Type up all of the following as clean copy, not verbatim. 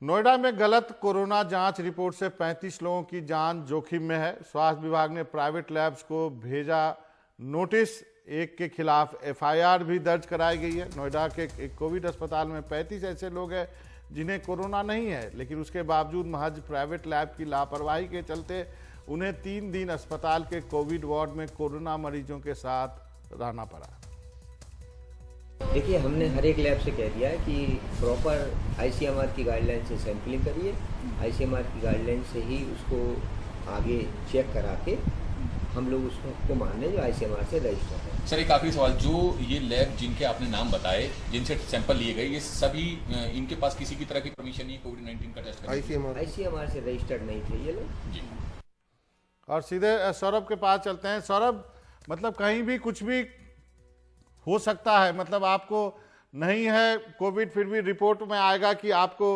नोएडा में गलत कोरोना जांच रिपोर्ट से 35 लोगों की जान जोखिम में है। स्वास्थ्य विभाग ने प्राइवेट लैब्स को भेजा नोटिस। एक के खिलाफ एफआईआर भी दर्ज कराई गई है। नोएडा के एक कोविड अस्पताल में 35 ऐसे लोग हैं जिन्हें कोरोना नहीं है, लेकिन उसके बावजूद महज प्राइवेट लैब की लापरवाही के चलते उन्हें 3 दिन अस्पताल के कोविड वार्ड में कोरोना मरीजों के साथ रहना पड़ा। देखिए, हमने हर एक लैब से कह दिया है कि प्रॉपर आईसीएमआर की गाइडलाइन से सैंपलिंग करिए। आईसीएमआर की गाइडलाइन से ही उसको आगे चेक करा के हम लोग उसको मान लें जो आईसीएमआर से रजिस्टर है। सर, एक आखिरी सवाल, जो ये लैब जिनके आपने नाम बताए, जिनसे सैंपल लिए गए, ये सभी इनके पास किसी की तरह की परमिशन नहीं कोविड-19 का टेस्ट करने की? आईसीएमआर से रजिस्टर्ड नहीं थे ये लोग जी। और सीधे सौरभ के पास चलते हैं। सौरभ, मतलब कहीं भी कुछ भी हो सकता है, मतलब आपको नहीं है कोविड, फिर भी रिपोर्ट में आएगा कि आपको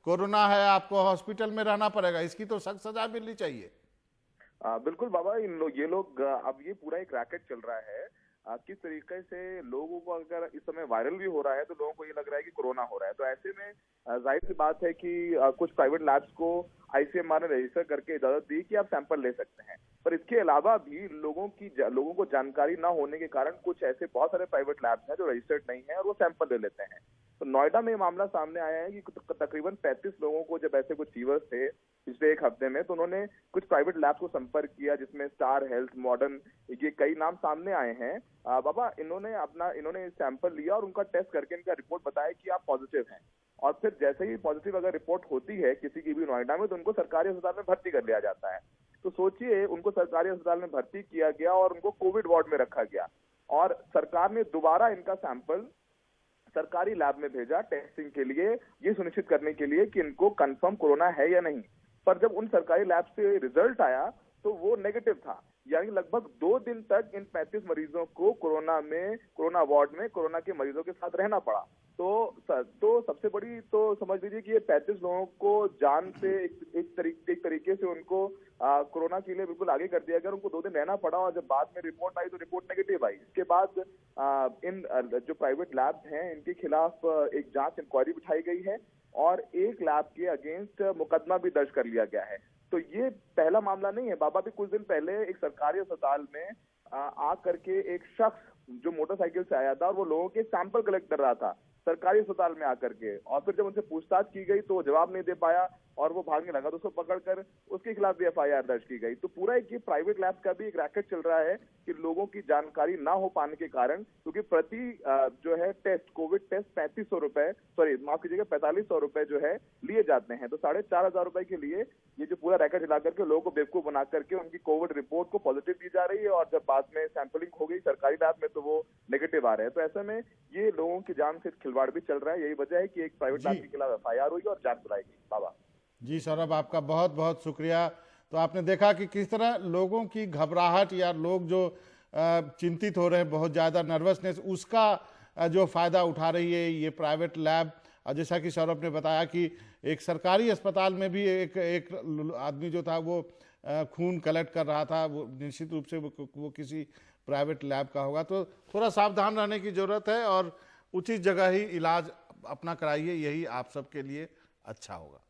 कोरोना है, आपको हॉस्पिटल में रहना पड़ेगा। इसकी तो सख्त सजा मिलनी चाहिए। बिल्कुल बाबा, ये लोग अब ये पूरा एक रैकेट चल रहा है। किस तरीके से लोगों को, अगर इस समय वायरल भी हो रहा है तो लोगों को ये लग रहा है कि कोरोना हो रहा है, तो ऐसे में जाहिर सी बात है कि कुछ प्राइवेट लैब्स को आईसीएमआर ने रजिस्टर करके इजाजत दी कि आप सैंपल ले सकते हैं। पर इसके अलावा भी लोगों को जानकारी ना होने के कारण कुछ ऐसे बहुत सारे प्राइवेट लैब्स हैं जो रजिस्टर्ड नहीं है और वो सैंपल ले लेते हैं। तो नोएडा में मामला सामने आया है कि तकरीबन 35 लोगों को जब ऐसे कुछ फीवर्स थे पिछले एक हफ्ते में, तो उन्होंने कुछ प्राइवेट लैब्स को संपर्क किया, जिसमें स्टार हेल्थ, मॉडर्न, ये कई नाम सामने आए हैं। बाबा, इन्होंने सैंपल लिया और उनका टेस्ट करके इनका रिपोर्ट बताया कि आप पॉजिटिव हैं। और फिर जैसे ही पॉजिटिव अगर रिपोर्ट होती है किसी की भी नोएडा में, तो उनको सरकारी अस्पताल में भर्ती कर लिया जाता है। तो सोचिए, उनको सरकारी अस्पताल में भर्ती किया गया और उनको कोविड वार्ड में रखा गया, और सरकार ने दोबारा इनका सैंपल सरकारी लैब में भेजा टेस्टिंग के लिए, ये सुनिश्चित करने के लिए कि इनको कंफर्म कोरोना है या नहीं। पर जब उन सरकारी लैब से रिजल्ट आया तो वो नेगेटिव था। यानी लगभग 2 दिन तक इन 35 मरीजों को कोरोना वार्ड में कोरोना के मरीजों के साथ रहना पड़ा। तो सबसे बड़ी तो समझ लीजिए कि ये 35 लोगों को जान से एक तरीके से उनको कोरोना के लिए बिल्कुल आगे कर दिया गया। उनको 2 दिन रहना पड़ा, और जब बाद में रिपोर्ट आई तो रिपोर्ट नेगेटिव आई। इसके बाद इन जो प्राइवेट लैब्स हैं इनके खिलाफ एक जांच इंक्वायरी बिठाई गई है और एक लैब के अगेंस्ट मुकदमा भी दर्ज कर लिया गया है। तो ये पहला मामला नहीं है बाबा। भी कुछ दिन पहले एक सरकारी अस्पताल में आ करके एक शख्स जो मोटरसाइकिल से आया था और वो लोगों के सैंपल कलेक्ट कर रहा था सरकारी अस्पताल में आकर के, और फिर जब उनसे पूछताछ की गई तो वो जवाब नहीं दे पाया और वो भागने लगा, तो उसको पकड़कर उसके खिलाफ भी एफआईआर दर्ज की गई। तो पूरा एक ये प्राइवेट लैब्स का भी एक रैकेट चल रहा है कि लोगों की जानकारी ना हो पाने के कारण, क्योंकि प्रति जो है टेस्ट, कोविड टेस्ट 3500 रुपए, सॉरी माफ कीजिएगा 4500 रुपए जो है लिए जाते हैं। तो 4500 रुपए के लिए ये जो पूरा रैकेट हिला करके लोगों को बेवकूफ बना करके उनकी कोविड रिपोर्ट को पॉजिटिव दी जा रही है, और जब बाद में सैंपलिंग हो गई सरकारी लैब में तो वो नेगेटिव आ रहे हैं। तो ऐसे में ये लोगों की जान से खिलवाड़ भी चल रहा है। यही वजह है कि एक प्राइवेट लैब के खिलाफ एफआईआर हुई और जांच बुलाई गई। बाबा जी सौरभ, आपका बहुत बहुत शुक्रिया। तो आपने देखा कि किस तरह लोगों की घबराहट या लोग जो चिंतित हो रहे हैं, बहुत ज़्यादा नर्वसनेस, उसका जो फ़ायदा उठा रही है ये प्राइवेट लैब। और जैसा कि सौरभ ने बताया कि एक सरकारी अस्पताल में भी एक आदमी जो था वो खून कलेक्ट कर रहा था, वो निश्चित रूप से वो किसी प्राइवेट लैब का होगा। तो थोड़ा सावधान रहने की ज़रूरत है और उचित जगह ही इलाज अपना कराइए, यही आप सबके लिए अच्छा होगा।